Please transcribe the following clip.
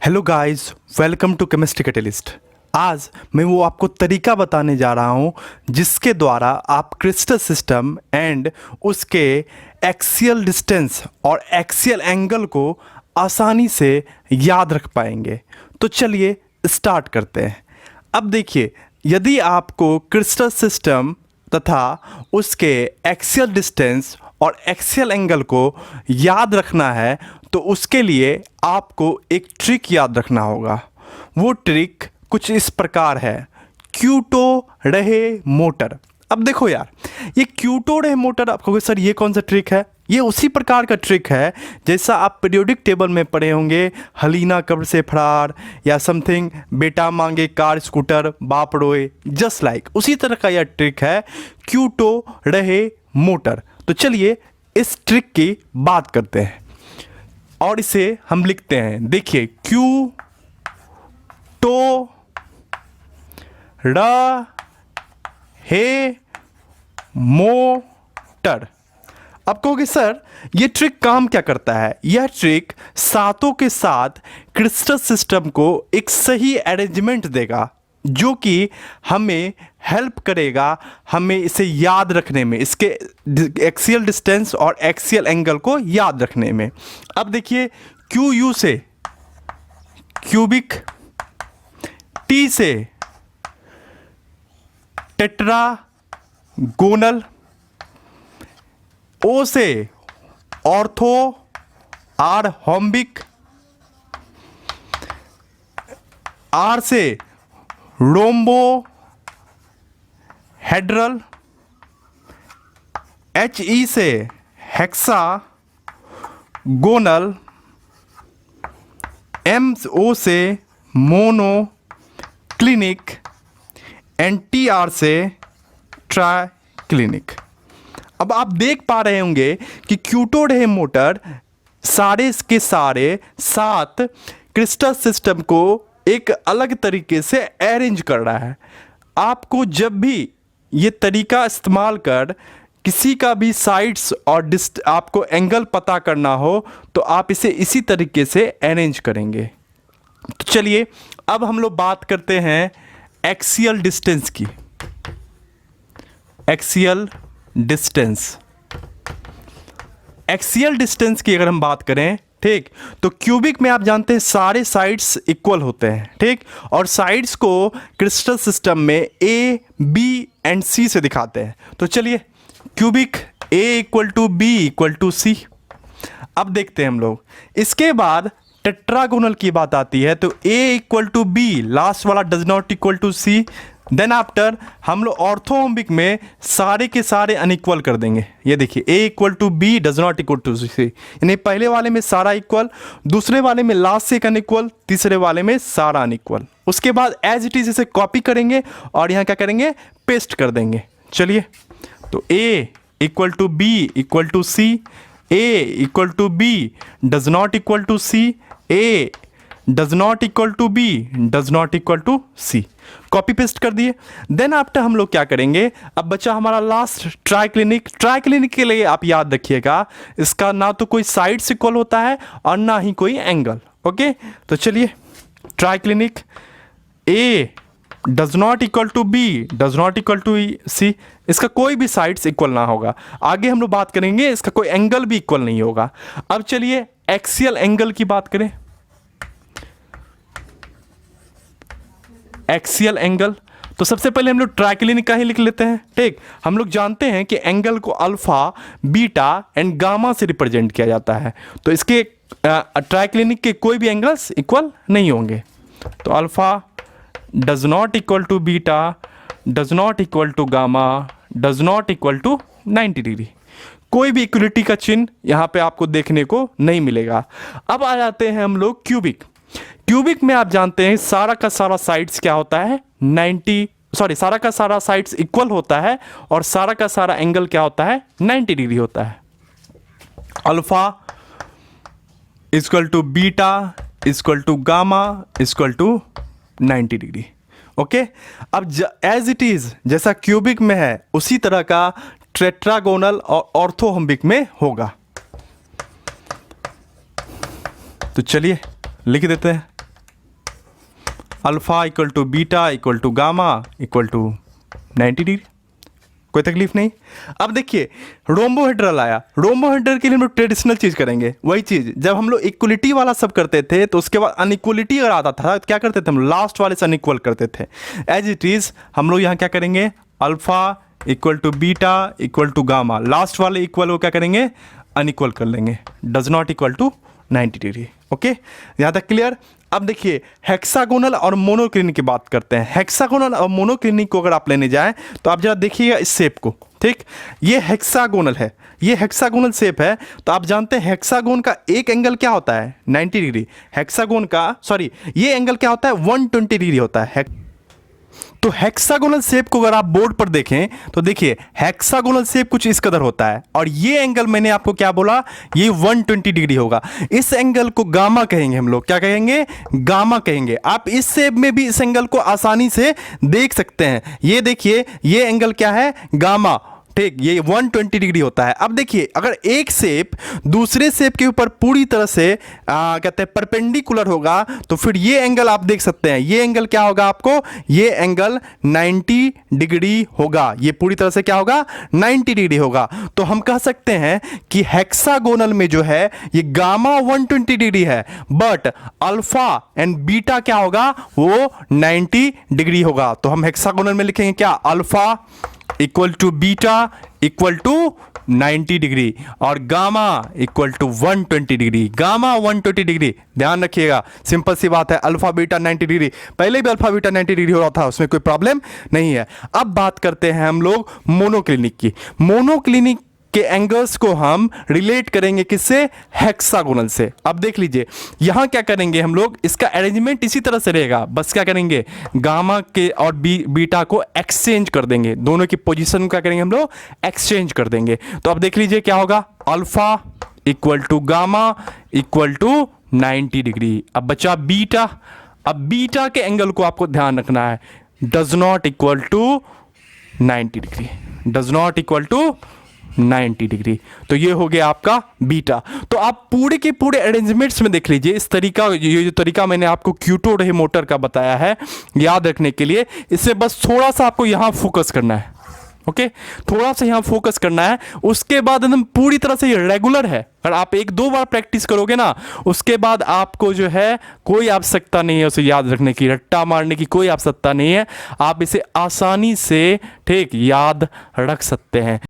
Hello guys, welcome to chemistry catalyst. आज मैं वो आपको तरीका बताने जा रहा हूँ जिसके द्वारा आप क्रिस्टल सिस्टम एंड उसके एक्सियल डिस्टेंस और एक्सियल एंगल को आसानी से याद रख पाएंगे। तो चलिए स्टार्ट करते हैं। अब देखिए, यदि आपको क्रिस्टल सिस्टम तथा उसके एक्सियल डिस्टेंस और एक्सियल एंगल को याद रखना है तो उसके लिए आपको एक ट्रिक याद रखना होगा। वो ट्रिक कुछ इस प्रकार है, क्यूटो रहे मोटर। अब देखो यार, ये क्यूटो रहे मोटर, आप कहोगे सर ये कौन सा ट्रिक है? ये उसी प्रकार का ट्रिक है जैसा आप पीरियोडिक टेबल में पढ़े होंगे, हलीना कब्र से फरार या समथिंग, बेटा मांगे कार स्कूटर बाप रोए, जस्ट लाइक उसी तरह का यह ट्रिक है, क्यूटो रहे मोटर। तो चलिए इस ट्रिक की बात करते हैं और इसे हम लिखते हैं। देखिए, क्यू टो र हे मोटर। अब कहोगे सर ये ट्रिक काम क्या करता है? यह ट्रिक सातों के साथ क्रिस्टल सिस्टम को एक सही अरेंजमेंट देगा जो कि हमें हेल्प करेगा हमें इसे याद रखने में, इसके एक्सियल डिस्टेंस और एक्सियल एंगल को याद रखने में। अब देखिए, क्यू यू से क्यूबिक, टी से टेट्रागोनल, ओ से ऑर्थो आर होम्बिक, आर से रोम्बो हेड्रल, एच ई से हेक्सा गोनल, एम ओ से mono clinic, and T R से ट्राई क्लिनिक। अब आप देख पा रहे होंगे कि क्यूटो रहे मोटर सारे के सारे सात क्रिस्टल सिस्टम को एक अलग तरीके से अरेंज कर रहा है। आपको जब भी ये तरीका इस्तेमाल कर किसी का भी साइड्स और आपको एंगल पता करना हो तो आप इसे इसी तरीके से अरेंज करेंगे। तो चलिए अब हम लोग बात करते हैं एक्सियल डिस्टेंस की। एक्सियल डिस्टेंस, एक्सियल डिस्टेंस की अगर हम बात करें, ठीक, तो क्यूबिक में आप जानते हैं सारे साइड्स इक्वल होते हैं, ठीक, और साइड्स को क्रिस्टल सिस्टम में ए बी एंड सी से दिखाते हैं। तो चलिए, cubic A equal to B equal to C. अब देखते हैं हम लोग, इसके बाद टेट्रागोनल की बात आती है तो ए इक्वल टू बी, लास्ट वाला does not equal to c. Then after हम लोग ऑर्थोहोम्बिक में सारे के सारे अनइक्वल कर देंगे। ये देखिए, A equal to B does not equal to C, यानी पहले वाले में सारा इक्वल, दूसरे वाले में लास्ट से एक अनइक्वल, तीसरे वाले में सारा अनइक्वल। उसके बाद एज इट इज इसे कॉपी करेंगे और यहाँ क्या करेंगे, पेस्ट कर देंगे। चलिए, तो ए equal to B equal to C, A equal to B does not equal to C, A does not equal to B does not equal to C, copy paste कर दिए। देन आफ्टर हम लोग क्या करेंगे, अब बचा हमारा last try clinic. Try clinic के लिए आप याद रखिएगा इसका ना तो कोई साइड्स इक्वल होता है और ना ही कोई एंगल। ओके, तो चलिए, triclinic A does not equal to B does not equal to C, इसका कोई भी साइड्स इक्वल ना होगा। आगे हम लोग बात करेंगे इसका कोई एंगल भी इक्वल नहीं होगा। अब चलिए एक्सियल एंगल की बात करें। एक्सियल एंगल, तो सबसे पहले हम लोग ट्राइक्लिनिक का ही लिख लेते हैं, ठीक। हम लोग जानते हैं कि एंगल को अल्फा, बीटा एंड गामा से रिप्रेजेंट किया जाता है, तो इसके ट्राइक्लिनिक के कोई भी एंगल्स इक्वल नहीं होंगे। तो alpha does not equal to beta does not equal to gamma does not equal to 90 degree. कोई भी इक्वलिटी का चिन्ह यहाँ पे आपको देखने को नहीं मिलेगा। अब आ जाते हैं हम लोग क्यूबिक। क्यूबिक में आप जानते हैं सारा का सारा साइड्स क्या होता है, सारा का सारा साइड्स इक्वल होता है और सारा का सारा एंगल क्या होता है, 90 डिग्री होता है। Alpha equal to beta equal to gamma equal to 90 degree. Okay, अब एज इट इज जैसा क्यूबिक में है उसी तरह का टेट्रागोनल और ऑर्थोहोम्बिक में होगा। तो चलिए लिख देते हैं alpha equal to beta equal to gamma equal to 90 degree, कोई तकलीफ नहीं। अब देखिए रोम्बोहेड्रल आया, रोम्बोहेड्रल के लिए हम लोग ट्रेडिशनल चीज़ करेंगे, वही चीज़ जब हम लोग इक्वलिटी वाला सब करते थे तो उसके बाद अनइक्वलिटी अगर आता था तो क्या करते थे हम, लास्ट वाले से अनइक्वल करते थे। एज इट इज़ हम लोग यहाँ क्या करेंगे, alpha equal to beta equal to gamma, last वाले इक्वल वो क्या करेंगे, अनइक्वल कर लेंगे, does not equal to 90 degree. Okay, यहाँ तक क्लियर। अब देखिए हेक्सागोनल और मोनोक्लिनिक की बात करते हैं। हेक्सागोनल और मोनोक्लिनिक को अगर आप लेने जाएं तो आप जरा देखिएगा इस शेप को, ठीक, ये हेक्सागोनल है, ये हेक्सागोनल शेप है। तो आप जानते हैं हेक्सागोन का एक एंगल क्या होता है, 90 डिग्री। हेक्सागोन का सॉरी ये एंगल क्या होता है, 120 डिग्री होता है। तो हेक्सागोनल शेप को अगर आप बोर्ड पर देखें तो देखिए हेक्सागोनल शेप कुछ इस कदर होता है और ये एंगल मैंने आपको क्या बोला, ये 120 डिग्री होगा। इस एंगल को गामा कहेंगे हम लोग, क्या कहेंगे, गामा कहेंगे। आप इस शेप में भी इस एंगल को आसानी से देख सकते हैं। ये देखिए ये एंगल क्या है, गामा, ठीक, ये 120 डिग्री होता है। अब देखिए अगर एक शेप दूसरे शेप के ऊपर पूरी तरह से कहते हैं परपेंडिकुलर होगा तो फिर ये एंगल आप देख सकते हैं, ये एंगल क्या होगा आपको, ये एंगल 90 डिग्री होगा। ये पूरी तरह से क्या होगा, 90 डिग्री होगा। तो हम कह सकते हैं कि हेक्सागोनल में जो है ये गामा 120 डिग्री है, बट अल्फा एंड बीटा क्या होगा, वो 90 डिग्री होगा। तो हम हेक्सागोनल में लिखेंगे क्या, alpha equal to beta equal to 90 degree और gamma equal to 120 degree. Gamma 120 degree, ध्यान रखिएगा, सिंपल सी बात है। अल्फा बीटा 90 डिग्री, पहले भी अल्फा बीटा 90 डिग्री हो रहा था, उसमें कोई प्रॉब्लम नहीं है। अब बात करते हैं हम लोग मोनोक्लिनिक की। मोनोक्लिनिक के एंगल्स को हम रिलेट करेंगे किससे, हेक्सागोनल से। अब देख लीजिए यहां क्या करेंगे हम लोग, इसका अरेंजमेंट इसी तरह से रहेगा, बस क्या करेंगे, गामा के और बीटा को एक्सचेंज कर देंगे, दोनों की पोजीशन क्या करेंगे हम लोग, एक्सचेंज कर देंगे। तो अब देख लीजिए क्या होगा, alpha equal to gamma equal to 90 degree. अब बचा बीटा, अब बीटा के एंगल को आपको ध्यान रखना है, does not equal to 90 degree, does not equal to 90 degree. तो ये हो गया आपका बीटा। तो आप पूरे के पूरे अरेंजमेंट्स में देख लीजिए इस तरीका, ये जो तरीका मैंने आपको क्यूटो रे मोटर का बताया है याद रखने के लिए, इससे बस थोड़ा सा आपको यहां फोकस करना है। ओके, थोड़ा सा यहां फोकस करना है, उसके बाद एकदम पूरी तरह से ये रेगुलर है। अगर आप 1-2 बार प्रैक्टिस करोगे ना, उसके बाद आपको जो है कोई आवश्यकता नहीं है उसे याद रखने की, रट्टा मारने की कोई आवश्यकता नहीं है, आप इसे आसानी से ठीक याद रख सकते हैं।